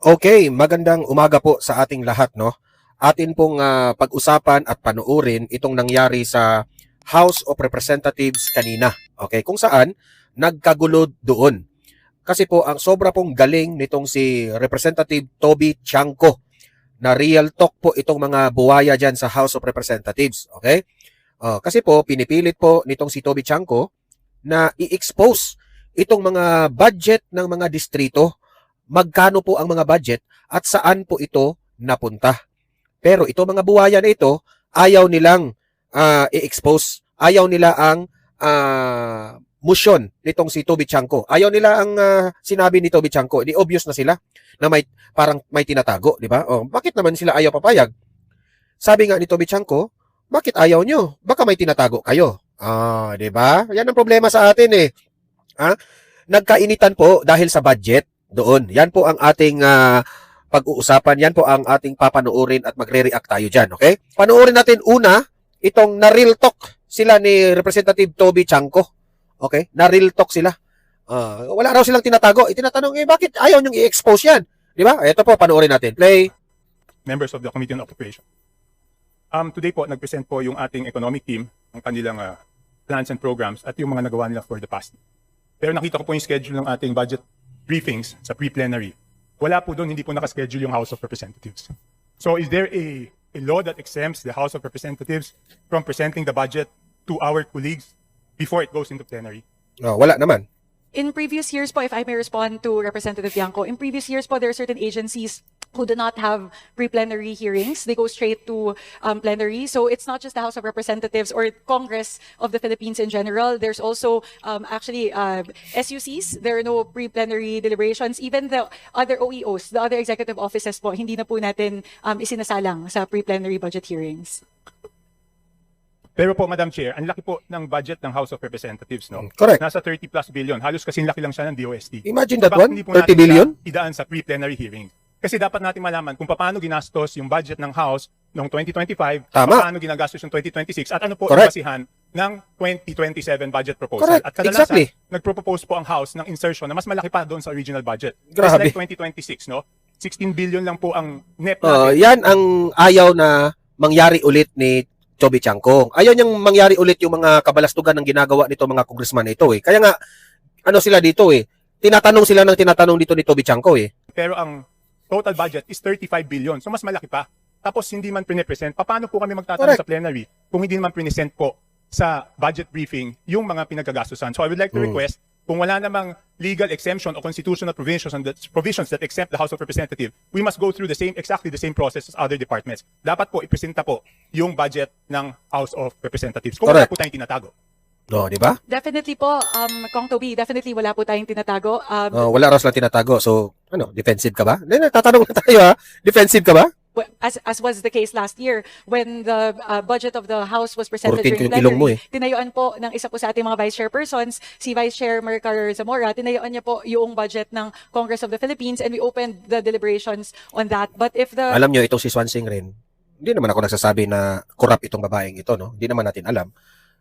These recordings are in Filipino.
Okay, magandang umaga po sa ating lahat, no? Atin pong pag-usapan at panuurin itong nangyari sa House of Representatives kanina. Okay, kung saan nagkagulo doon. Kasi po ang sobra pong galing nitong si Representative Toby Chanco na real talk po itong mga buwaya dyan sa House of Representatives. Okay? Kasi po pinipilit po nitong si Toby Chanco na i-expose itong mga budget ng mga distrito, magkano po ang mga budget at saan po ito napunta. Pero ito mga buwaya na ito, ayaw nilang i-expose. Ayaw nila ang motion nitong si Toby Chanco. Ayaw nila ang sinabi ni Toby Chanco. Di obvious na sila na parang may tinatago, di ba? Bakit naman sila ayaw papayag? Sabi nga ni Toby Chanco, bakit ayaw nyo? Baka may tinatago kayo. Di ba? Yan ang problema sa atin eh. Nagkainitan po dahil sa budget doon. Yan po ang ating pag-uusapan. Yan po ang ating papanuorin at magre-react tayo dyan. Okay? Panuorin natin una itong na-real talk sila ni Representative Toby Chanco. Okay? Na-real talk sila. Wala raw silang tinatago. Itinatanong, bakit ayaw nyong i-expose yan? Di ba? Ito po, panuorin natin. Play. Members of the Committee on Occupation. Today po, nag-present po yung ating economic team, ang kanilang plans and programs at yung mga nagawa nila for the past. Pero nakita ko po yung schedule ng ating budget briefings sa pre-plenary. Wala po doon, hindi po nakaschedule yung House of Representatives. So is there a law that exempts the House of Representatives from presenting the budget to our colleagues before it goes into plenary? Wala naman. In previous years po, if I may respond to Representative Bianco, in previous years po, there are certain agencies who do not have pre-plenary hearings. They go straight to plenary. So it's not just the House of Representatives or Congress of the Philippines in general. There's also actually SUCs. There are no pre-plenary deliberations. Even the other OEOs, the other executive offices po, hindi na po natin isinasalang sa pre-plenary budget hearings. Pero po, Madam Chair, ang laki po ng budget ng House of Representatives, no? Correct. Nasa 30 plus billion. Halos kasing laki lang siya ng DOST. Imagine So that bakit one, hindi po 30 natin billion? siya idaan sa pre-plenary hearing? Kasi dapat natin malaman kung paano ginastos yung budget ng House noong 2025, Tama. paano ginagastos yung 2026, at ano po Correct. ang basihan ng 2027 budget proposal. Correct. At kadalasan, Exactly. nagpropose po ang House ng insertion na mas malaki pa doon sa original budget. Grabe. Just like 2026, no? 16 billion lang po ang net Oh, natin. yan ang ayaw na mangyari ulit ni Toby Chanco. Ayaw niyang mangyari ulit yung mga kabalastugan ng ginagawa nito mga congressman na ito eh. Kaya nga, ano sila dito eh, tinatanong sila ng tinatanong dito ni Toby Chanco eh. Pero ang total budget is 35 billion. So mas malaki pa. Tapos hindi man pinipresent. Paano po kami magtatanong Correct. sa plenary kung hindi naman present po sa budget briefing yung mga pinagagastusan? So I would like to request, kung wala namang legal exemption o constitutional provisions that exempt the House of Representatives, we must go through exactly the same process as other departments. Dapat po ipresenta po yung budget ng House of Representatives. Kung wala Correct. po tayong tinatago. No, di ba? Definitely po, Kong Toby, definitely wala po tayong tinatago. Wala raw sila tinatago. So, defensive ka ba? Hindi, tatanong na tayo ha. Defensive ka ba? As was the case last year when the budget of the House was presented Puro during tintin yung ilong mo plenary, tinayuan po ng isa po sa ating mga vice chairpersons, si Vice Chair Mercar Zamora, tinayuan niya po yung budget ng Congress of the Philippines and we opened the deliberations on that. But if the Alam nyo, itong si Swansing rin, hindi naman ako nagsasabi na corrupt itong babaeng ito, no? Hindi naman natin alam.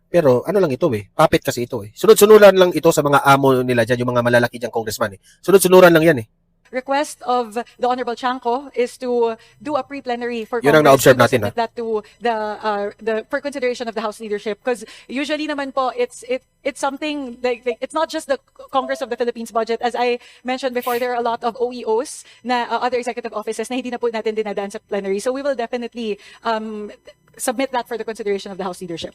Pero ano lang ito eh, puppet kasi ito eh. Sunod-sunuran lang ito sa mga amo nila dyan, yung mga malalaki dyan congressman eh. Sunod-sunuran lang yan eh. request of the Honorable Chanco is to do a pre-plenary for Yun ang Congress na-observe to natin, submit that to the for consideration of the House leadership, because usually naman po it's something like it's not just the Congress of the Philippines budget. As I mentioned before, there are a lot of OEOs na other executive offices na hindi na po natin dinadaan sa plenary, so we will definitely submit that for the consideration of the House leadership.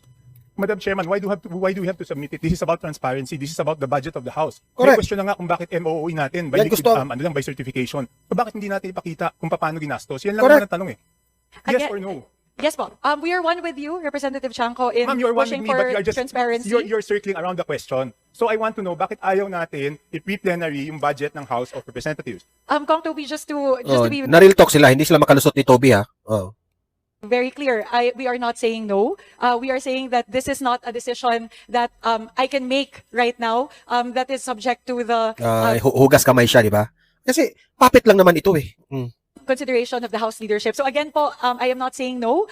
Madam Chairman, why do we have to submit it? This is about transparency. This is about the budget of the House. Correct. May question na nga kung bakit MOOE natin Yan by gusto. by certification. So bakit hindi natin ipakita kung paano ginastos? Yan lang Correct. naman ang tanong eh. Yes Again, or no? Yes po. We are one with you, Representative Chanco, in Ma'am, you're one with pushing me, for but transparency. you're circling around the question. So I want to know, bakit ayaw natin i-pre-plenary yung budget ng House of Representatives? Kong Toby, just to be Na-real talk sila, hindi sila makalusot ni Toby ha. very clear, we are not saying no. We are saying that this is not a decision that I can make right now. That is subject to the Hugas kamay siya, di ba? Kasi puppet lang naman ito eh. consideration of the House leadership. So again po, I am not saying no.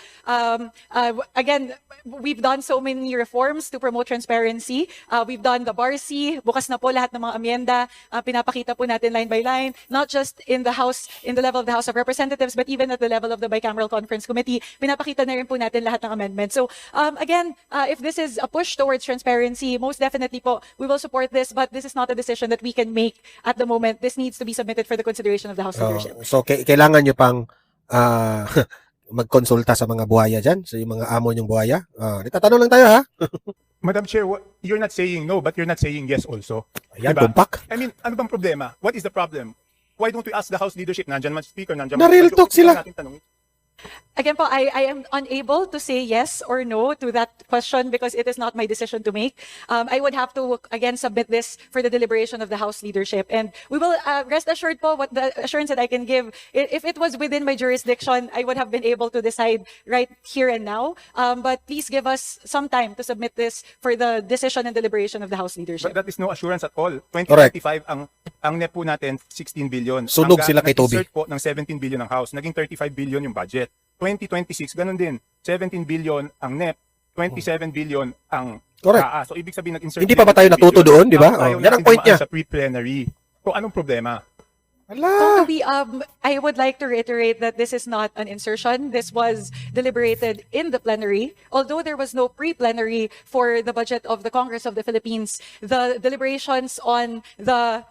Again, we've done so many reforms to promote transparency. We've done the BARC, bukas na po lahat ng mga amyenda, pinapakita po natin line by line, not just in the House, in the level of the House of Representatives, but even at the level of the Bicameral Conference Committee, pinapakita na rin po natin lahat ng amendments. So again, if this is a push towards transparency, most definitely po, we will support this, but this is not a decision that we can make at the moment. This needs to be submitted for the consideration of the House leadership. So, kailangan nyo pang magkonsulta sa mga buhaya dyan, sa yung mga amo nyong buhaya. Nagtatanong lang tayo, ha? Madam Chair, you're not saying no, but you're not saying yes also. Ayan, Diba? tumpak. I mean, ano bang problema? What is the problem? Why don't we ask the House leadership? Nandyan man speaker, nandyan man. Na-real talk sila. Natin tanongin. Again po, I am unable to say yes or no to that question because it is not my decision to make. I would have to, again, submit this for the deliberation of the House leadership. And we will, rest assured po, what the assurance that I can give, if it was within my jurisdiction, I would have been able to decide right here and now. But please give us some time to submit this for the decision and deliberation of the House leadership. But that is no assurance at all. 2025, ang net po natin, 16 billion. Sunog sila kay Toby. Nag-insert po ng 17 billion ang House. Naging 35 billion yung budget. 2026, ganun din. 17 billion ang net, 27 billion ang Correct. GAA. So, ibig sabihin, nag-insert Hindi pa ba tayo 17 natuto billion. doon, di ba? Tapos tayo Yan ang natin point niya. dumaan sa pre-plenary. So, anong problema? Ala! So I would like to reiterate that this is not an insertion. This was deliberated in the plenary. Although there was no pre-plenary for the budget of the Congress of the Philippines, the deliberations on the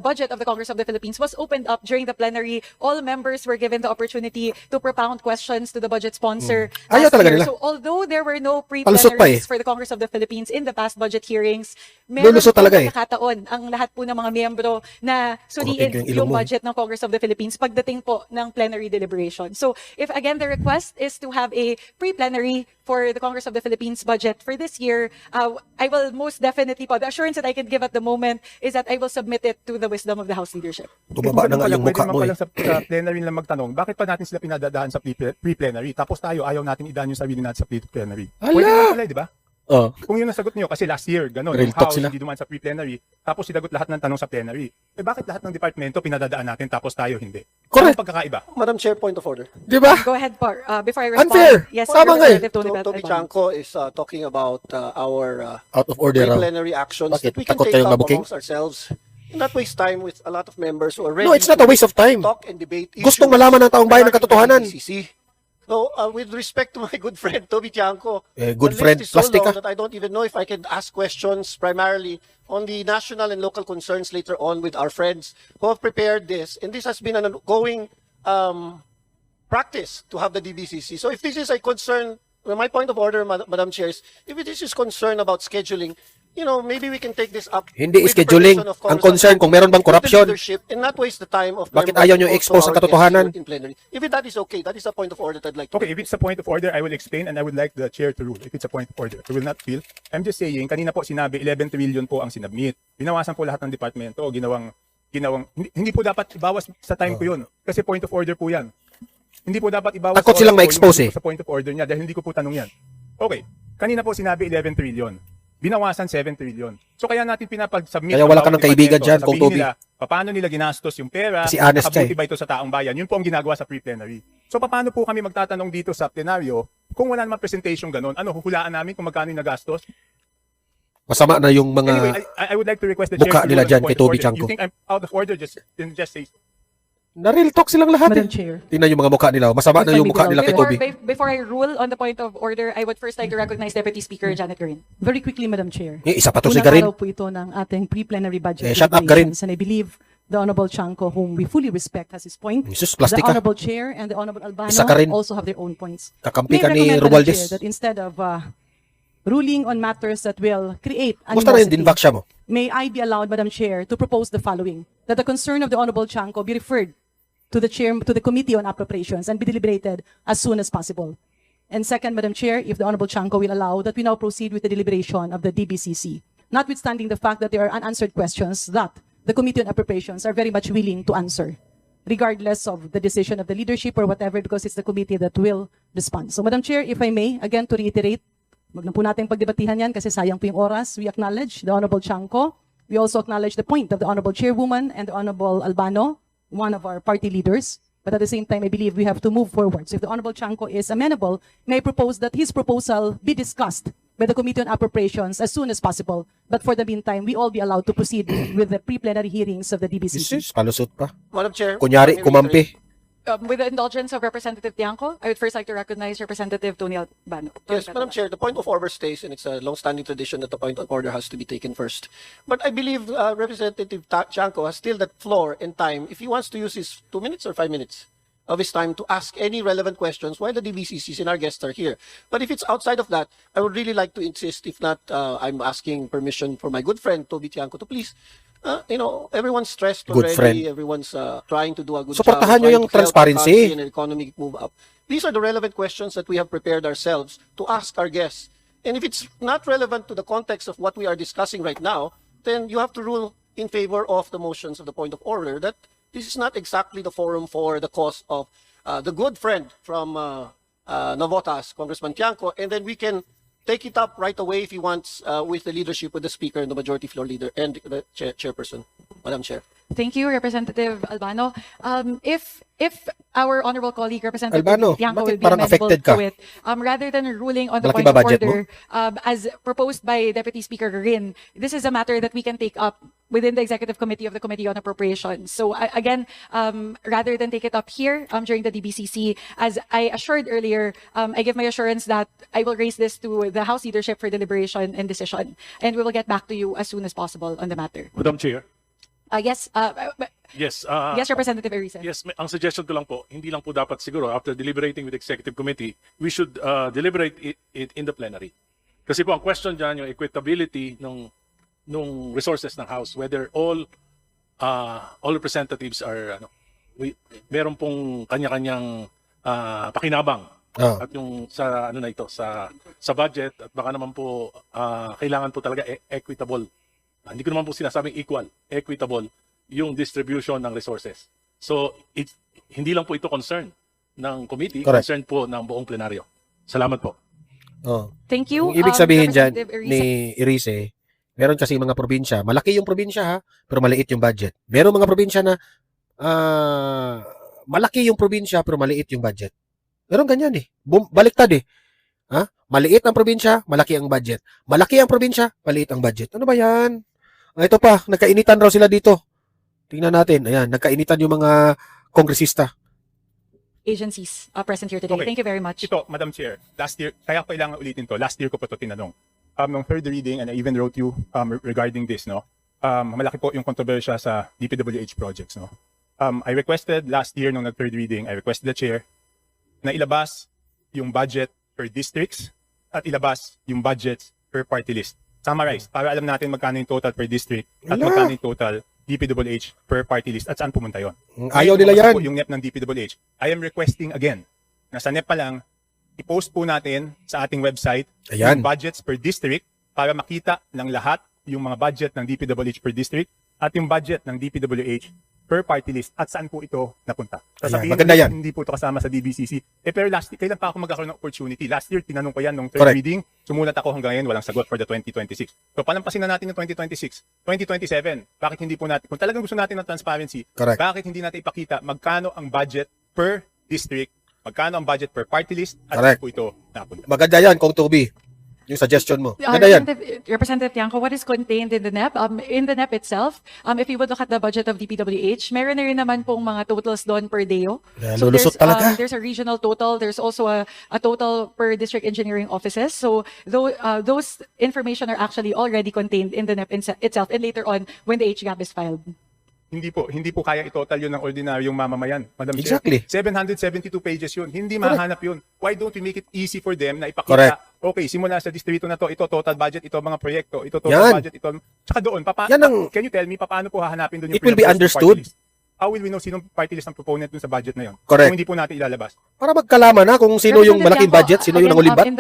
budget of the Congress of the Philippines was opened up during the plenary. All members were given the opportunity to propound questions to the budget sponsor. Ayaw last talaga year. nila. So although there were no Palusot pa eh. pre-plenaries for the Congress of the Philippines in the past budget hearings, meron Lulusot po talaga eh. nakataon ang lahat po ng mga miyembro na suliin Kurutin ko yung ilong yung mo eh. budget ng Congress of the Philippines pagdating po ng plenary deliberation. So if again the request is to have a pre-plenary for the Congress of the Philippines budget for this year, I will most definitely po, the assurance that I can give at the moment is that I will submit it to the wisdom of the House leadership. Tumaba na nga yung mukha mo eh. Sa plenary lang magtanong, bakit pa natin sila pinadadaan sa pre-plenary? Tapos tayo, ayaw natin idaan yung sarili natin sa pre-plenary. Ala! Pwede naman pala, di ba? Oh. Kung yun ang sagot niyo, kasi last year, gano'n, Real yung talk House sila. hindi dumaan sa pre-plenary, tapos sinagot lahat ng tanong sa plenary. Eh bakit lahat ng departamento pinadadaan natin tapos tayo hindi? Correct. Anong pagkakaiba? Madam Chair, point of order. Di ba? Go ahead po, before I respond. Unfair. Yes, Tama nga eh. Representative Tony Bet Toby Albano. Chanco is talking about our Out of order raw. plenary actions Bakit? that we can Takot take kayong up mabuking? amongst ourselves and not waste time with a lot of members who are ready No, it's not a waste of time. to talk and debate Gustong issues malaman ng taong bayan ng regarding the katotohanan. DCC. So, with respect to my good friend Toby Chanco, Good the friend, list is so plastic long ka. that I don't even know if I can ask questions primarily on the national and local concerns later on with our friends who have prepared this. And this has been an ongoing practice to have the DBCC. So if this is a concern, well, my point of order, Madam Chair, is if this is concern about scheduling, you know, maybe we can take this up. Hindi with the scheduling. permission of Ang Congressman concern kung meron bang with the corruption. leadership and not waste the time of Bakit members ayaw nyo and also expose ang our guests katotohanan? in plenary. If that is okay, that is a point of order that I'd like to Okay, if it's a point of order, I will explain and I would like the chair to rule. If it's a point of order, I will not feel. I'm just saying, kanina po sinabi, 11 trillion po ang sinabmit. Binawasan po lahat ng departamento, ginawang, hindi po dapat ibawas sa time ko yun. Kasi point of order po yan. Hindi po dapat ibawas Takot silang oras ko ma-expose yung eh. sa point of order niya dahil hindi ko po tanong yan. Okay, kanina po sinabi 11 trillion. Binawasan 7 trillion. So kaya natin pinapag-submit. Kaya wala ang ka ng bawat kaibigan departamento. dyan, Kung Sabihin Toby. nila, paano nila ginastos yung pera, Kasi honest ka nakabuti eh. ba ito sa taong bayan. Yun po ang ginagawa sa pre-plenary. So paano po kami magtatanong dito sa plenaryo kung wala naman presentation ganun? Ano, huhulaan namin kung magkano yung nagastos? Masama na yung mga... Anyway, I would like to request the mukha chair to nila rule on dyan the kay point of Toby order. Chanco. You think I'm out of order? Just say. Na-real talk silang lahat Madam eh. Chair. Tingnan yung mga mukha nila. Masama na yung mukha nila kay Toby. Before I rule on the point of order, I would first like to recognize Deputy Speaker Janet Garin. Very quickly, Madam Chair. Isa pa to si Unang Garin. araw po ito ng ating pre-plenary budget Eh, shut up, Garin. deliberations, and I believe the Honorable Chanco, whom we fully respect, has his point. Jesus, The plastic ka. Honorable Chair and the Honorable Albano Isa ka rin. also have their own points. Kakampi May ka I ni recommend, Madam Romualdez. Chair, that instead of ruling on matters that will create Basta na yung animosity, dinbak siya mo. may I be allowed, Madam Chair, to propose the following: that the concern of the Honorable Chanco be referred to the Committee on Appropriations and be deliberated as soon as possible. And second, Madam Chair, if the Honorable Chanco will allow, that we now proceed with the deliberation of the DBCC, notwithstanding the fact that there are unanswered questions that the Committee on Appropriations are very much willing to answer, regardless of the decision of the leadership or whatever, because it's the committee that will respond. So, Madam Chair, if I may, again, to reiterate, wag na po natin pagdebatihan yan kasi sayang po yung oras. We acknowledge the Honorable Chanco. We also acknowledge the point of the Honorable Chairwoman and the Honorable Albano, one of our party leaders. But at the same time, I believe we have to move forward. So if the Honorable Chanco is amenable, may I propose that his proposal be discussed by the Committee on Appropriations as soon as possible. But for the meantime, we all be allowed to proceed with the pre-plenary hearings of the DBCC. Jesus, palusot pa. Madam Chair. Kunyari, if I may reiterate- kumampi. With the indulgence of Representative Tiangco, I would first like to recognize Representative Tony Albano. Yes, Madam Chair, the point of order stays, and it's a long-standing tradition that the point of order has to be taken first. But I believe Representative Chanco has still that floor and time if he wants to use his 2 minutes or 5 minutes of his time to ask any relevant questions while the DBCCs and our guests are here. But if it's outside of that, I would really like to insist, if not, I'm asking permission for my good friend Toby Tiangco to please, everyone's stressed Good already, friend. everyone's trying to do a good Suportahan job, nyo trying yung to help the transparency. country and the economic move up. These are the relevant questions that we have prepared ourselves to ask our guests. And if it's not relevant to the context of what we are discussing right now, then you have to rule in favor of the motions of the point of order that this is not exactly the forum for the cause of the good friend from Navotas, Congressman Tiangco, and then we can take it up right away if he wants with the leadership, with the speaker and the majority floor leader and the chairperson, Madam Chair. Thank you, Representative Albano. If our honorable colleague, Representative Albano, Tiangco, bakit will be parang amenable affected ka? to it, rather than ruling on the Malaki point ba of budget order, as proposed by Deputy Speaker Rin, this is a matter that we can take up within the Executive Committee of the Committee on Appropriations. So again, rather than take it up here during the DBCC, as I assured earlier, I give my assurance that I will raise this to the House leadership for deliberation and decision, and we will get back to you as soon as possible on the matter. Madam Chair. Yes, Yes. yes, Representative Erice. Yes, ang suggestion ko lang po, hindi lang po dapat siguro after deliberating with Executive Committee, we should deliberate it in the plenary. Kasi po ang question dyan, yung equitability nung resources ng House, whether all representatives are meron pong kanya-kanyang pakinabang at yung sa sa budget at baka naman po kailangan po talaga equitable. Hindi ko naman po sinasabing equal, equitable yung distribution ng resources. So, hindi lang po ito concern ng committee, Correct. concern po ng buong plenaryo. Salamat po. Oh. Thank you. Yung ibig sabihin dyan Representative Erice. ni Erice, meron kasi mga probinsya, malaki yung probinsya ha, pero maliit yung budget. Meron mga probinsya na malaki yung probinsya pero maliit yung budget. Meron ganyan eh. Baliktad eh. Ha? Maliit ang probinsya, malaki ang budget. Malaki ang probinsya, maliit ang budget. Ano ba yan? Ito pa, nagkainitan raw sila dito. Tingnan natin. Ayan, nagkainitan yung mga kongresista. Agencies present here today. Okay. Thank you very much. Ito, Madam Chair, last year, kaya kailangan ulitin to. Last year ko pa ito tinanong. Nung third reading, and I even wrote you regarding this, no? Malaki po yung kontrobersya sa DPWH projects, no? I requested last year nung nag-third reading, I requested the chair na ilabas yung budget per districts at ilabas yung budgets per party list. Summarize, para alam natin magkano yung total per district at Wala. magkano yung total DPWH per party list at saan pumunta yon. Ayaw nila yan. Ngayon, po yung NEP ng DPWH. I am requesting again na sa NEP pa lang, i-post po natin sa ating website Ayan. yung budgets per district para makita ng lahat yung mga budget ng DPWH per district at yung budget ng DPWH per party list at saan po ito napunta. Ayan, maganda yan. Hindi po ito kasama sa DBCC. Pero last year, kailan pa ako magkakaroon ng opportunity? Last year, tinanong ko yan nung third Correct. reading. Sumulat ako hanggang ngayon, walang sagot for the 2026. So, palampasin na natin yung 2026. 2027, bakit hindi po natin, kung talagang gusto natin ng transparency, Correct. bakit hindi natin ipakita magkano ang budget per district, magkano ang budget per party list, at Correct. saan po ito napunta? Maganda yan, Kong Toby. Yung suggestion mo. Maganda yan. Representative Tiangco, what is contained in the NEP? In the NEP itself, if you would look at the budget of DPWH, meron na rin naman pong mga totals doon per DEO. Yeah, lulusot talaga. There's a regional total. There's also a total per district engineering offices. So those information are actually already contained in the NEP itself and later on when the HGAP is filed. Hindi po kaya i-total yun ng ordinaryong mamamayan, Madam Exactly. Chair. 772 pages yun. Hindi Correct. mahanap yun. Why don't we make it easy for them na ipakita, Correct. okay, simula sa distrito na to, ito total budget, ito mga proyekto, ito total Yan. budget, ito. Tsaka doon, Yan ang- can you tell me, paano po hahanapin doon yung It will be pinapose na understood. party list? How will we know sinong party list ang proponent doon sa budget na yun? Correct. Kung hindi po natin ilalabas. Para magkalaman na kung sino yung malaking budget, sino yung nangulimbat.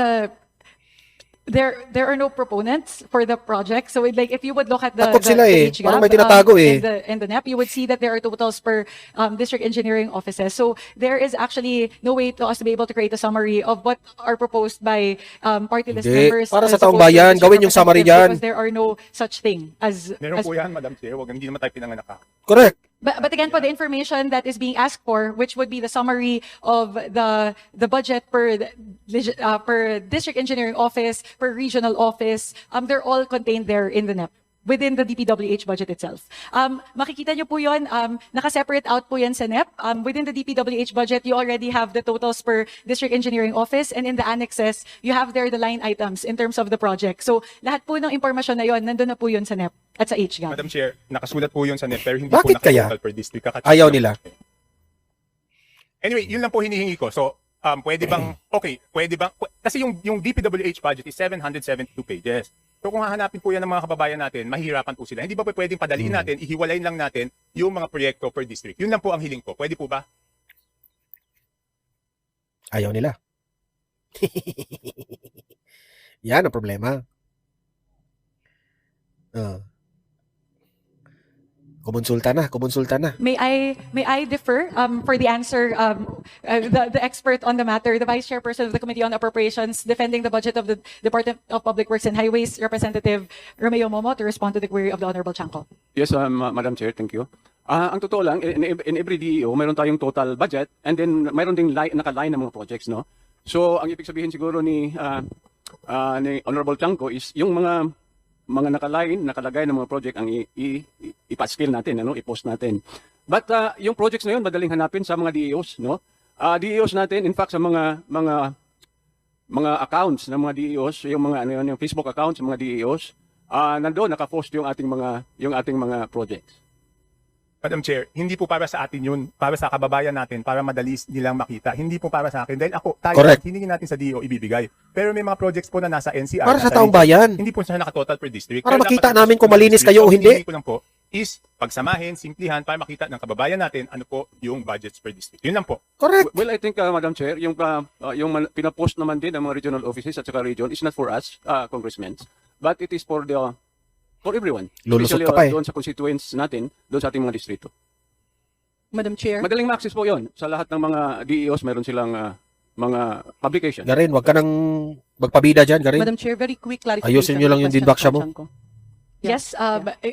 There are no proponents for the project. So like if you would look at the Takot sila eh. HGAP, Parang may tinatago eh. in the NEP, you would see that there are totals per district engineering offices. So there is actually no way to us to be able to create a summary of what are proposed by party list Hindi. members. Para sa as taong opposed to bayan, district gawin yung summary representatives dyan. Because there are no such thing as Meron po yan, Madam Chair. Hindi naman tayo pinanganak. Correct. But again, po, the information that is being asked for, which would be the summary of the budget per district engineering office, per regional office, they're all contained there in the NEP, within the DPWH budget itself. Makikita nyo po yun, naka-separate out po yan sa NEP. Within the DPWH budget, you already have the totals per district engineering office, and in the annexes, you have there the line items in terms of the project. So, lahat po ng impormasyon na yun, nandun na po yun sa NEP at sa HGAB. Madam Chair, nakasulat po yun sa NEP, pero hindi Bakit po kaya? naka-total per district. Ayaw nila. Anyway, yun lang po hinihingi ko. So, pwede bang, kasi yung DPWH budget is 772 pages. So kung hahanapin po yan ng mga kababayan natin, mahihirapan po sila. Hindi ba pwedeng padaliin natin, ihiwalayin lang natin yung mga proyekto per district? Yun lang po ang hiling ko. Pwede po ba? Ayaw nila. Yan ang problema. Kumonsulta na. May I differ for the answer? The expert on the matter, the vice chairperson of the Committee on Appropriations, defending the budget of the Department of Public Works and Highways, Representative Romeo Momo, to respond to the query of the Honorable Chanco. Yes, Madam Chair, thank you. Ang totoo lang, in every DEO, mayroon tayong total budget and then mayroon ding naka-line ng mga projects, no? So, ang ibig sabihin siguro ni Honorable Chanco is yung mga nakalagay ng mga project ang ipa-scale natin, i-post natin. But yung projects na yun, madaling hanapin sa mga DEOs, no? DEOs natin, in fact, sa mga accounts ng mga DEOs, yung mga yung Facebook accounts ng mga DEOs, nandoon naka-post yung ating mga projects. Madam Chair, hindi po para sa atin yun, para sa kababayan natin, para madali nilang makita. Hindi po para sa akin. Dahil tayo, hiningin natin sa DO, ibibigay. Pero may mga projects po na nasa NCR. Para sa nasa taong region, bayan. Hindi po siya naka-total per district. Para Kaya makita dapat namin kung malinis kayo o hindi. Hindi ko lang po is pagsamahin, simplihan, para makita ng kababayan natin ano po yung budgets per district. Yun lang po. Correct. Well, I think, Madam Chair, yung pinapost naman din ng mga regional offices at saka region is not for us, congressmen, but it is for everyone. Lulusot Especially ka pa doon sa constituents natin, doon sa ating mga distrito. Madam Chair. Madaling ma-access po yon sa lahat ng mga DEOs, meron silang mga publication. Garin, wag ka nang magpabida dyan, Garin. Madam Chair, very quick clarification. Ayusin nyo lang yung question dinbaksya from mo. Chanco. Yes,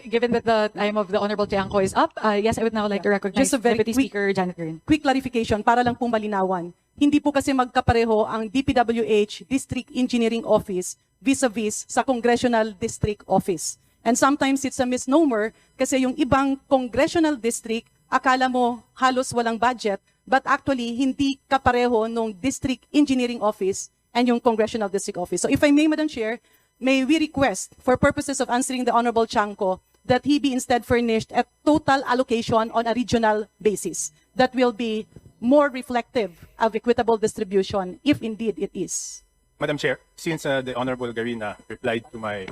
given that the time of the Honorable Tiangco is up, yes, I would now like to recognize Just a very Deputy Speaker Janet Green. Quick clarification para lang pong malinawan. Hindi po kasi magkapareho ang DPWH District Engineering Office vis-a-vis sa Congressional District Office. And sometimes it's a misnomer kasi yung ibang congressional district, akala mo halos walang budget, but actually hindi kapareho nung District Engineering Office and yung Congressional District Office. So if I may, Madam Chair, may we request, for purposes of answering the Honorable Chanco, that he be instead furnished a total allocation on a regional basis that will be more reflective of equitable distribution, if indeed it is. Madam Chair, since the Honorable Garina replied to my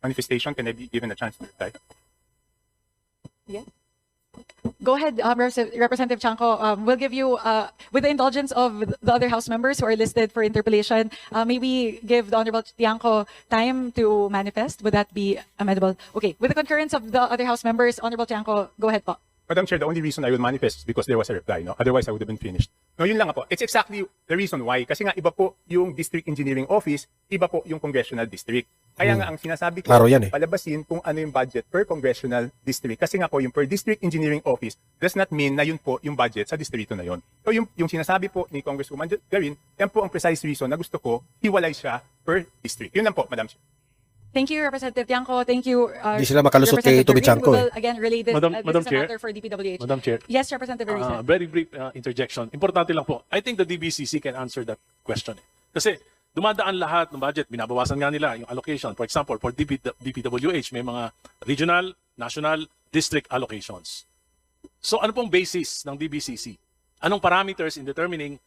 manifestation, can I be given a chance to reply? Yes. Go ahead, Representative Chanco. We'll give you, with the indulgence of the other House members who are listed for interpellation, may we give the Honorable Tiangco time to manifest? Would that be amendable? Okay, with the concurrence of the other House members, Honorable Tiangco, go ahead po. Madam Chair, the only reason I will manifest is because there was a reply, no? Otherwise, I would have been finished. No, yun lang nga po. It's exactly the reason why. Kasi nga, iba po yung District Engineering Office, iba po yung Congressional District. Kaya nga, ang sinasabi ko, Klaro yan eh. palabasin kung ano yung budget per Congressional District. Kasi nga po, yung per District Engineering Office does not mean na yun po yung budget sa distrito na yun. So, yung sinasabi po ni Congresswoman Garin, yan po ang precise reason na gusto ko, hiwalay siya per district. Yun lang po, Madam Chair. Thank you, Representative Tiangco. Thank you, Di sila makalusot kay Representative Toby Green. Chanco, We will again relay this. Madam This is a Chair. matter for DPWH. Madam Chair, Yes, Representative Risa. very brief interjection. Importante lang po. I think the DBCC can answer that question. Kasi dumadaan lahat ng budget, binabawasan nga nila yung allocation. For example, for DPWH, may mga regional, national, district allocations. So ano pong basis ng DBCC? Anong parameters in determining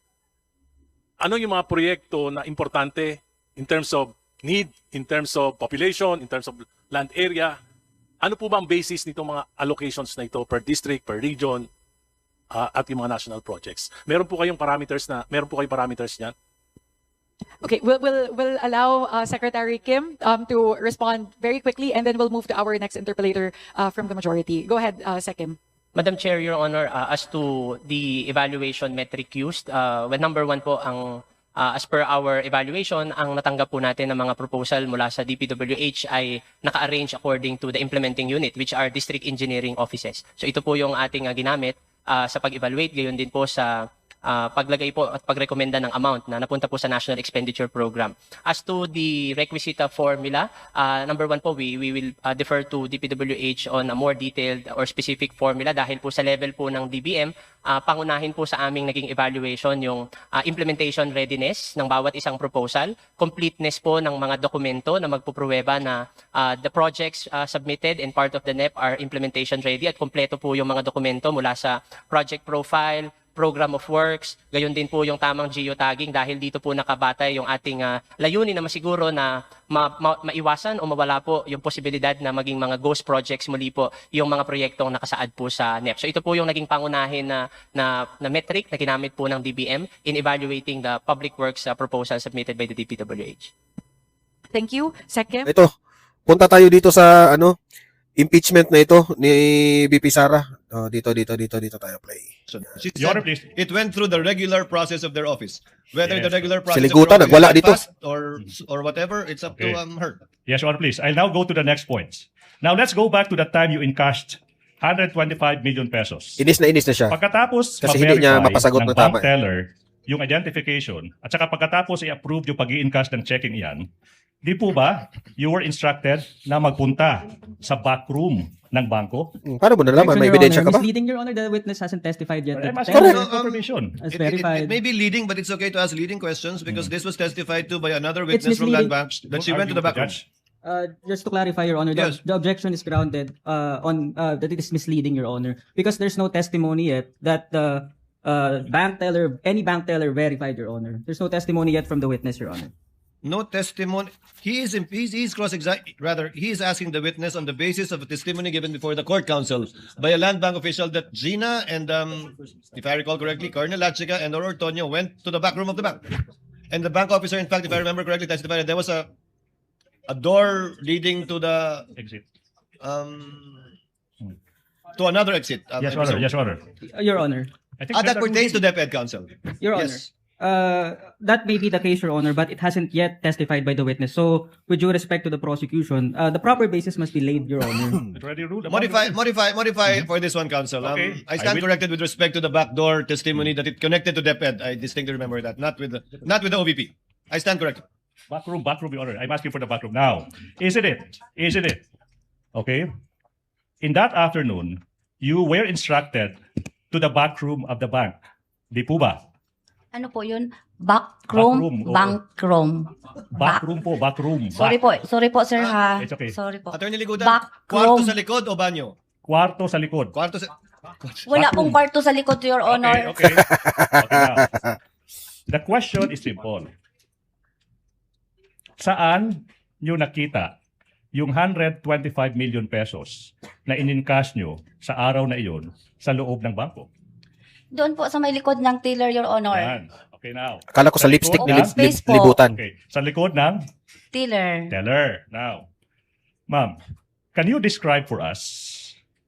ano yung mga proyekto na importante in terms of need, in terms of population, in terms of land area? Ano po ba ang basis nitong mga allocations na ito per district, per region, at yung mga national projects? Meron po kayong parameters niyan? Okay, we'll allow Secretary Kim to respond very quickly, and then we'll move to our next interpellator from the majority. Go ahead, Sec Kim. Madam Chair, Your Honor, as to the evaluation metric used, well, number one po, ang as per our evaluation, ang natanggap po natin ng mga proposal mula sa DPWH ay naka-arrange according to the implementing unit, which are district engineering offices. So ito po yung ating ginamit sa pag-evaluate, gayon din po sa paglagay po at pagrekomenda ng amount na napunta po sa National Expenditure Program. As to the requisite formula, number one po, we will defer to DPWH on a more detailed or specific formula dahil po sa level po ng DBM, pangunahin po sa aming naging evaluation yung implementation readiness ng bawat isang proposal, completeness po ng mga dokumento na magpupruweba na the projects submitted and part of the NEP are implementation ready at kompleto po yung mga dokumento mula sa project profile, program of works, gayon din po yung tamang geotagging dahil dito po nakabatay yung ating layunin na masiguro na maiwasan o mawala po yung posibilidad na maging mga ghost projects muli po yung mga proyektong nakasaad po sa NEP. So ito po yung naging pangunahin na metric na ginamit po ng DBM in evaluating the public works proposal submitted by the DPWH. Thank you. Second. Ito, punta tayo dito sa impeachment na ito ni BP Sara. Dito tayo play. She Your Honor, said please. it went through the regular process of their office. Whether Yes. the regular process Siligutan, of their nagwala office dito. passed or whatever, it's up Okay. to her. Yes, Your Honor, please. I'll now go to the next points. Now, let's go back to the time you encashed 125 million pesos. Inis na siya. Pagkatapos Kasi hindi niya ma-verify mapasagot ng ng tama. bank teller yung identification at saka pagkatapos i-approve yung pag-i-encash ng checking iyan, di po ba you were instructed na magpunta sa backroom ng bangko? Paano mo nalaman? May Your ebidensya Honor, ka ba? misleading, Your Honor, the witness hasn't testified yet. I'm that asking teller for confirmation. has It verified. may be leading, but it's okay to ask leading questions because this was testified to by another It's witness from Land misleading. Bank that she went to the back room. Judge. Just to clarify, Your Honor, Yes. the objection is grounded on that it is misleading, Your Honor, because there's no testimony yet that the any bank teller verified, Your Honor. There's no testimony yet from the witness, Your Honor. No testimony. He's he is asking the witness on the basis of a testimony given before the court counsel by a Land Bank official that Gina and if I recall correctly, Colonel Lachica and Ortonio went to the back room of the bank. And the bank officer, in fact, if I remember correctly, testified that there was a door leading to the Exit. to another exit. Yes, Your Honor. Yes, Your Honor. Your Honor. I think That pertains to DepEd counsel. Your Honor. Yes. That may be the case, Your Honor, but it hasn't yet testified by the witness. So, with due respect to the prosecution, the proper basis must be laid, Your Honor. It already ruled. Modify for this one, counsel. Okay. I stand I will- corrected with respect to the backdoor testimony that it connected to DepEd. I distinctly remember that, not with the OVP. I stand corrected. Backroom, Your Honor. I'm asking for the backroom. Now, isn't it? Okay? In that afternoon, you were instructed to the backroom of the bank. Di po ba? Ano po yun? Backroom, Backroom, oo. bankroom. Backroom. Sorry po, sir, ha? It's okay. Sorry po. Attorney Ligudan, Backroom. kwarto sa likod o banyo? Kwarto sa likod. Kwarto sa... Wala Backroom. pong kwarto sa likod, Your Honor. Okay. Now, the question is simple. Saan nyo nakita yung 125 million pesos na in-encash nyo sa araw na iyon sa loob ng bangko? Doon po sa may likod ng teller, Your Honor. Yan. Okay, now. Akala ko sa lipstick likod ni ng- Space po. libutan. Okay. Sa likod ng Teller. teller. Now, ma'am, can you describe for us,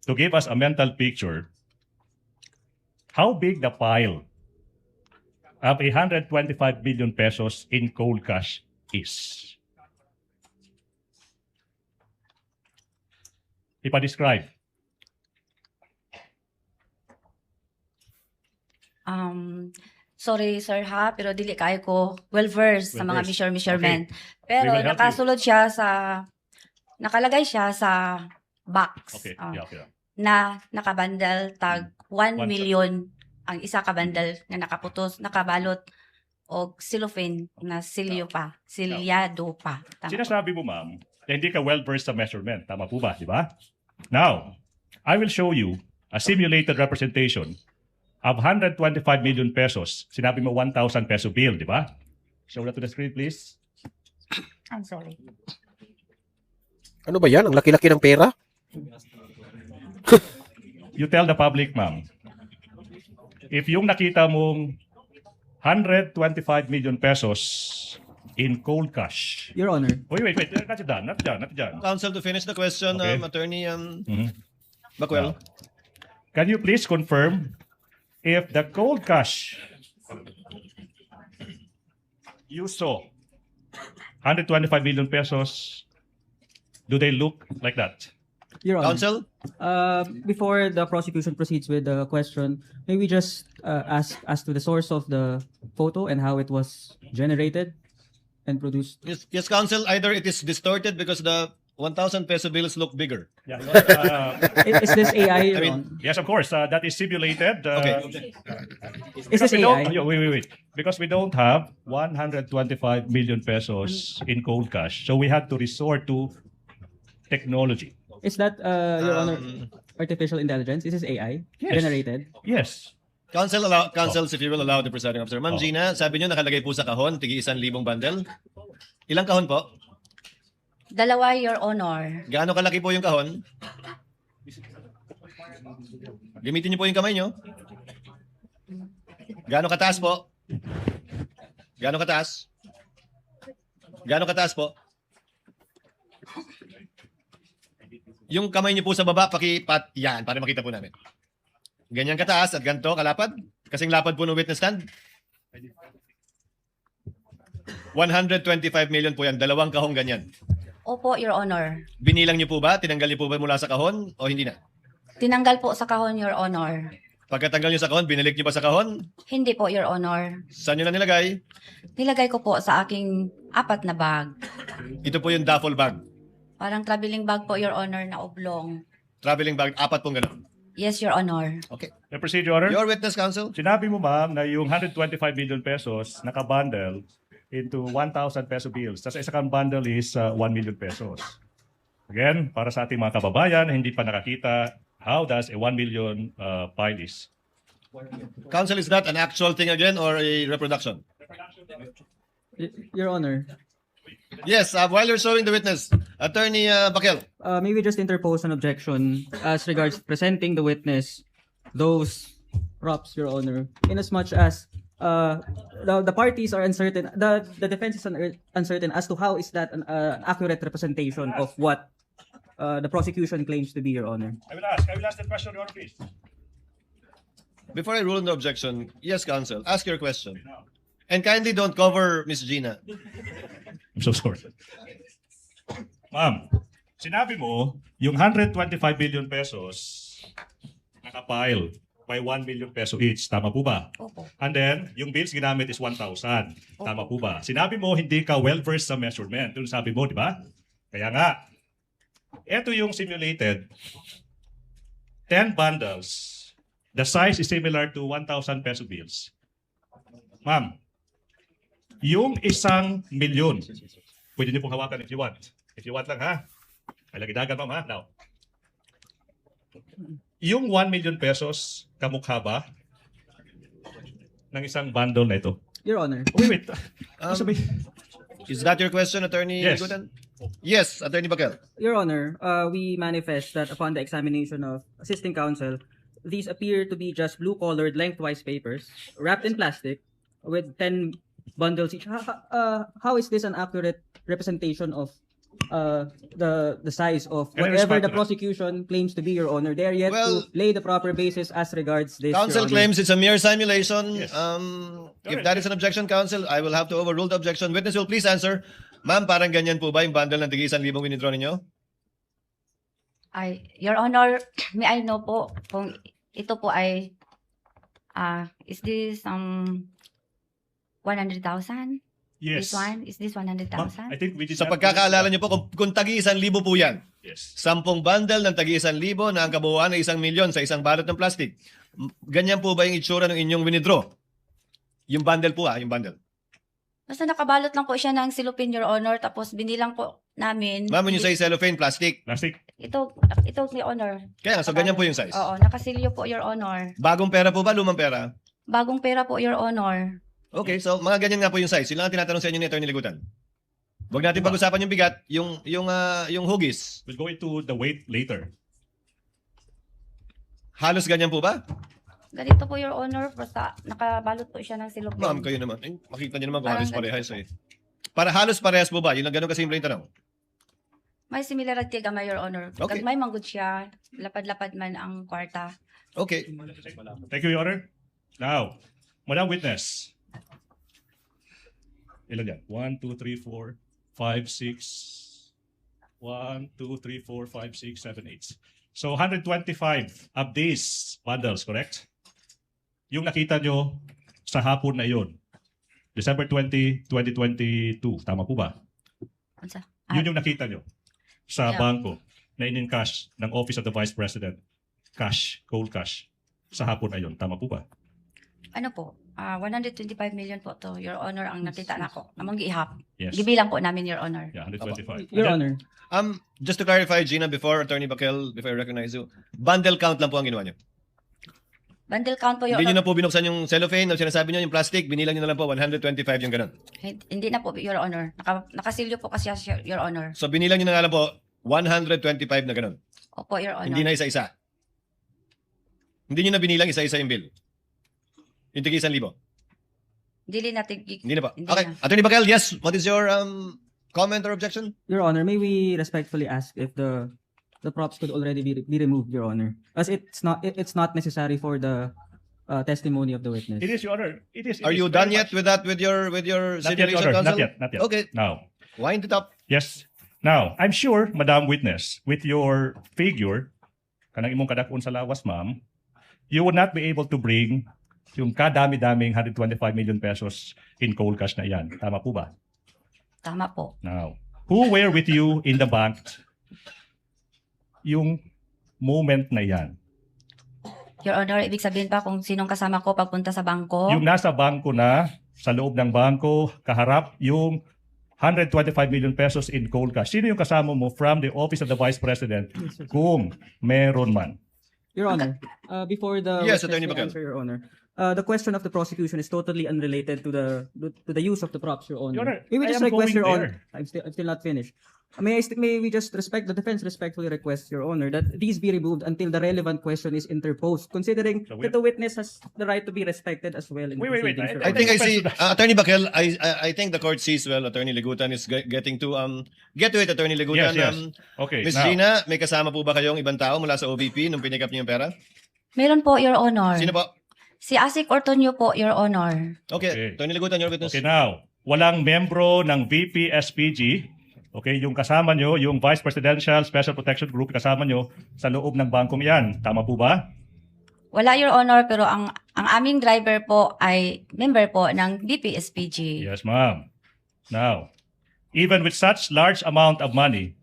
to give us a mental picture, how big the pile of 125 billion pesos in cold cash is? Ipa-describe. Sorry, sir, ha? Pero dili kayo ko well-versed sa mga Well-versed. measurement. We Pero will help nakasulod siya sa... Nakalagay siya sa box. Okay. ah, Yeah, okay. na nakabandal tag 1 One- million ang isa ka bandal na nakaputos, nakabalot o cellophane na silyo pa, silyado pa. Tama po. Sinasabi mo, ma'am, na hindi ka well-versed sa measurement. Tama po ba, di ba? Now, I will show you a simulated representation of 125 million pesos. Sinabi mo 1,000 peso bill, di ba? Show that to the screen, please. I'm sorry. Ano ba yan? Ang laki-laki ng pera? You tell the public, ma'am, if yung nakita mong 125 million pesos in cold cash. Your Honor. Wait. Not done. Counsel, to finish the question, Okay. Attorney Mhm. Bacuel. Can you please confirm if the cold cash you saw 125 million pesos, do they look like that? Your Honor. Counsel? Before the prosecution proceeds with the question, may we just ask as to the source of the photo and how it was generated and produced? Yes, counsel. Either it is distorted because the 1,000 peso bills look bigger. Yeah. Is this AI? Your I mean, Honor? Yes, of course. That is simulated. Okay. Is this We don't, AI? wait. Because we don't have 125 million pesos in cold cash. So we had to resort to technology. Is that, Your Honor, artificial intelligence? Is this AI? Yes. Generated? Yes. Counsels, if you will allow the presiding officer. Ma'am Gina, sabi niyo nakalagay po sa kahon, tigi 1,000 bundle. Ilang kahon po? Dalawa, Your Honor. Gaano kalaki po yung kahon? Gamitin niyo po yung kamay niyo. Gaano kataas po? Gaano kataas? Gaano kataas po? Yung kamay niyo po sa baba, yan, para makita po namin. Ganyan kataas at ganito kalapad? Kasing lapad po ng witness stand? 125 million po yan, dalawang kahong ganyan. Opo, Your Honor. Binilang niyo po ba? Tinanggal niyo po ba mula sa kahon o hindi na? Tinanggal po sa kahon, Your Honor. Pagkatanggal niyo sa kahon, binalik niyo ba sa kahon? Hindi po, Your Honor. Saan niyo na nilagay? Nilagay ko po sa aking 4 na bag. Ito po yung duffel bag. Parang traveling bag po, Your Honor, na oblong. Traveling bag, 4 pong gano'n. Yes, Your Honor. Okay. The procedure, Honor. Your witness, counsel. Sinabi mo, ma'am, na yung 125 million pesos nakabundle into 1,000 peso bills. Tapos isa kang bundle is 1 million pesos. Again, para sa ating mga kababayan na hindi pa nakakita, how does a 1 million pile is? Counsel, is that an actual thing again or a reproduction? Your Honor, Yes, while you're showing the witness, Attorney Bakel. may we just interpose an objection as regards presenting the witness those props, Your Honor, in as much as the parties are uncertain, the defense is uncertain as to how is that an accurate representation of what the prosecution claims to be, Your Honor. I will ask the question, Your Honor, please. Before I rule on the objection, yes, counsel, ask your question. And kindly don't cover Miss Gina. I'm so sorry. Ma'am, sinabi mo, yung 125 billion pesos nakapile by 1 million peso each. Tama po ba? Opo. And then, yung bills ginamit is 1,000. Tama po ba? Sinabi mo, hindi ka well-versed sa measurement. Yung sabi mo, di ba? Kaya nga, ito yung simulated 10 bundles. The size is similar to 1,000 peso bills. Ma'am, yung 1 milyon, pwede niyo pong hawakan if you want. If you want lang, ha? Ay, lagi dagat, ma'am, ha? Now, yung 1 million pesos, kamukha ba ng isang bundle na ito? Your Honor. Wait. Is that your question, Attorney Yes. Gutan? Yes, Attorney Bakel. Your Honor, we manifest that upon the examination of assisting counsel, these appear to be just blue-colored lengthwise papers wrapped in plastic with 10 bundles each. How is this an accurate representation of the size of Can I whatever respond the to that? prosecution claims to be, Your Honor? They are yet Well, to lay the proper basis as regards this, Your Counsel Honor. claims it's a mere simulation. Yes. If that is an objection, counsel, I will have to overrule the objection. Witness will please answer. Ma'am, parang ganyan po ba yung bundle ng tigi 1,000 winidraw ninyo? Your Honor, may I know po kung ito po ay, is this 100,000? Yes. This one? Is this Ma'am, 100,000? I think we did Sa not- pagkakaalala niyo po, kung tagi 1,000 po yan, Yes. 10 bundle ng tagi 1,000 na ang kabuuan ay 1 milyon sa isang balot ng plastic. Ganyan po ba yung itsura ng inyong winidraw? Yung bundle po yung bundle. Basta nakabalot lang po siya ng silupin, Your Honor, tapos binilang po namin. Ma'am, when you say cellophane, plastic. Plastic. Ito, Your Honor. Kaya nga, so ganyan po yung size. Oo, nakasilyo po, Your Honor. Bagong pera po ba, lumang pera? Bagong pera po, Your Honor. Okay, so mga ganyan nga po yung size. Yun lang ang tinatanong sa inyo ni Atty. Ligutan. Huwag natin pag-usapan yung bigat, yung hugis. We'll go into the weight later. Halos ganyan po ba? Ganito po, Your Honor, basta nakabalot po siya ng silupin. Ma'am, kayo naman. Eh, makita niyo naman kung Parang halos parehas eh. Para halos parehas po ba? Yun ang ganun kasimple yung tanong. May similarity kama, Your Honor. Okay. May manggod siya, lapad-lapad man ang kwarta. Okay. Thank you, Your Honor. Now, Madam Witness, Ilan yan? 1, 2, 3, 4, 5, 6. 1, 2, 3, 4, 5, 6, 7, 8. So 125 of these bundles, correct? Yung nakita nyo sa hapon na yun. December 20, 2022. Tama po ba? Unsa? Yun yung nakita nyo sa Yeah. bangko na in-cash ng Office of the Vice President. Cash, cold cash. Sa hapon na yun. Tama po ba? Ano po? 125 million po to, Your Honor, ang nakita nako. Among giihap. Yes. Gibilang po namin, Your Honor. Yeah, 125. Your And then- Honor. Just to clarify, Gina, before Attorney Bakel, before I recognize you, bundle count lang po ang ginawa niyo. Bundle count po, Your Hindi niyo Honor. na po binuksan yung cellophane, ang sinasabi niyo yung plastic, binilang niyo na lang po 125 yung ganun. Hindi na po, Your Honor. Nakasilyo po kasi siya, Your Honor. So binilang niyo na nga lang po 125 na ganun. Opo, Your Honor. Hindi na isa-isa. Hindi niyo na binilang isa-isa yung bill. Yung tigi 1,000. Dili natin. Hindi na po. Hindi Okay. na. Attorney Bakel, yes, what is your comment or objection? Your Honor, may we respectfully ask if the props could already be removed, Your Honor, as it's not necessary for the testimony of the witness. It is, Your Honor. It is. Are you done yet with that with your Not yet, simulation, Your Honor. counsel? Not yet. Okay. Now, Wind it up. yes. Now, I'm sure, Madam Witness, with your figure, kanang imong kadakon sa lawas, ma'am, you would not be able to bring yung kadami-daming 125 million pesos in cold cash na yan. Tama po ba? Tama po. Now, who were with you in the bank yung moment na yan? Your Honor, ibig sabihin pa kung sinong kasama ko pagpunta sa bangko. Yung nasa bangko na, sa loob ng bangko, kaharap yung 125 million pesos in cold cash. Sino yung kasama mo from the Office of the Vice President kung meron man? Your Honor, before the Yes, witness Attorney may Bacal. answer, Your Honor, the question of the prosecution is totally unrelated to the use of the props, Your Honor. Your Honor, May we I just am request, going Your Honor? there. I'm still not finished. May we just the defense respectfully request, Your Honor, that these be removed until the relevant question is interposed, considering So that the witness has the right to be respected as well in the Wait. proceedings, Your I Honor. think I see, Question. Attorney Bakel, I think the court sees well, Attorney Legutan is getting to, get to it, Attorney Legutan. Yes. Okay, Ms. now, Gina, may kasama po ba kayong ibang tao mula sa OVP nung pinikap niyo yung pera? Meron po, Your Honor. Sino po? Si Asik Ortonio po, Your Honor. Okay, Okay. Attorney Legutan, your witness. okay now, walang membro ng VP SPG, okay, yung kasama nyo, yung Vice Presidential Special Protection Group, kasama nyo sa loob ng bangkong yan. Tama po ba? Wala, Your Honor, pero ang aming driver po ay member po ng BPSPG. Yes, ma'am. Now, even with such large amount of money,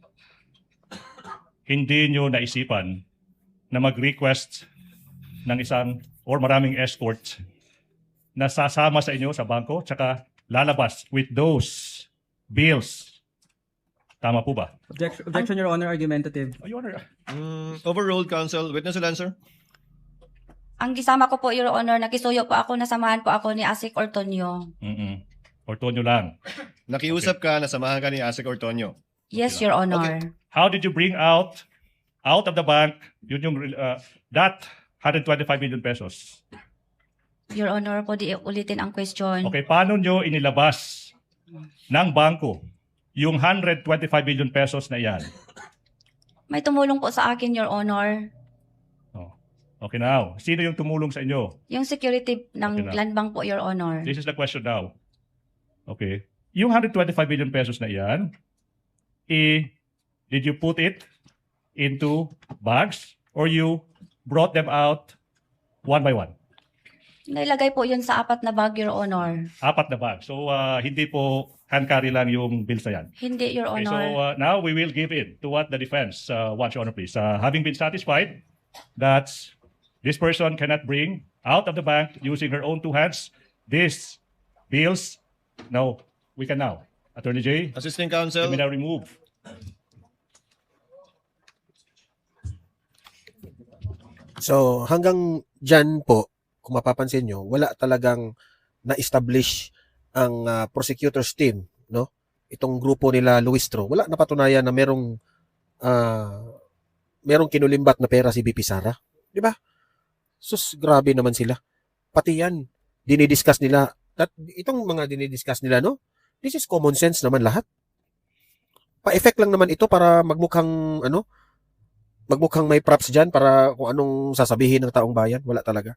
hindi nyo naisipan na mag-request ng isang or maraming escort na sasama sa inyo sa bangko tsaka lalabas with those bills. Tama po ba? Objection, Your Honor, argumentative. Oh, Your Honor. Overruled, counsel. Witness will answer. Ang gisama ko po, Your Honor, nakisuyo po ako, nasamahan po ako ni Asik Ortonio. Ortonio lang. Nakiusap ka, nasamahan ka ni Asik Ortonio. Yes, Your Honor. How did you bring out of the bank yun yung that 125 million pesos? Your Honor, po di ulitin ang question. Okay, paano nyo inilabas ng bangko yung 125 million pesos na yan? May tumulong po sa akin, Your Honor. Okay now, sino yung tumulong sa inyo? Yung security ng Okay na. Land Bank po, Your Honor. This is the question now. Okay. Yung 125 million pesos na yan, did you put it into bags or you brought them out one by one? Nailagay po yun sa 4 na bag, Your Honor. 4 na bags. So, hindi po hand carry lang yung bills na yan. Hindi, Your Okay, so Honor. now we will give in to what the defense wants, Your Honor, please. Having been satisfied that this person cannot bring out of the bank using her own 2 hands these bills, no, we can now. Attorney J, Assisting you counsel. may now remove. So hanggang dyan po, kung mapapansin nyo, wala talagang na-establish ang prosecutor's team, no? Itong grupo nila Luistro, wala napatunayan na merong kinulimbat na pera si BP Sara. Di ba? Sus, grabe naman sila. Pati yan, dinidiscuss nila. Itong mga dinidiscuss nila, no? This is common sense naman lahat. Pa-effect lang naman ito para magmukhang may props dyan para kung anong sasabihin ng taong bayan. Wala talaga.